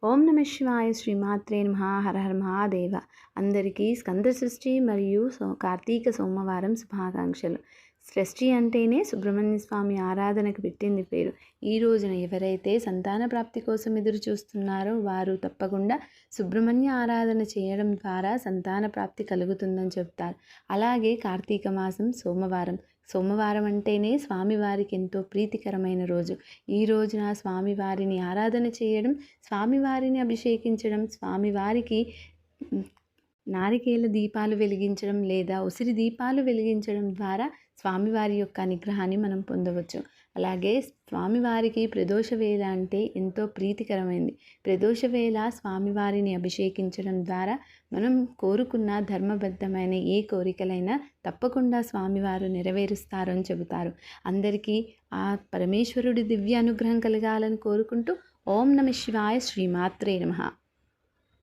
ఓం నమ శివాయ శ్రీమాత్రే నమః. హర హర మహాదేవ. అందరికీ స్కంద షష్ఠి మరియు కార్తీక సోమవారం శుభాకాంక్షలు. షష్ఠి అంటేనే సుబ్రహ్మణ్య స్వామి ఆరాధనకు పెట్టింది పేరు. ఈ రోజున ఎవరైతే సంతాన ప్రాప్తి కోసం ఎదురు చూస్తున్నారో వారు తప్పకుండా సుబ్రహ్మణ్య ఆరాధన చేయడం ద్వారా సంతాన ప్రాప్తి కలుగుతుందని చెప్తారు. అలాగే కార్తీక మాసం సోమవారం అంటేనే స్వామివారికి ఎంతో ప్రీతికరమైన రోజు. ఈ రోజున స్వామివారిని ఆరాధన చేయడం, స్వామివారిని అభిషేకించడం, స్వామివారికి నారికేల దీపాలు వెలిగించడం లేదా ఉసిరి దీపాలు వెలిగించడం ద్వారా స్వామివారి యొక్క అనుగ్రహాన్ని మనం పొందవచ్చు. అలాగే స్వామివారికి ప్రదోష వేళ అంటే ఎంతో ప్రీతికరమైంది. ప్రదోష వేళ స్వామివారిని అభిషేకించడం ద్వారా మనం కోరుకున్న ధర్మబద్ధమైన ఏ కోరికలైనా తప్పకుండా స్వామివారు నెరవేరుస్తారు అని చెబుతారు. అందరికీ ఆ పరమేశ్వరుడి దివ్య అనుగ్రహం కలగాలని కోరుకుంటూ ఓం నమ శివాయ శ్రీమాత్రే నమః.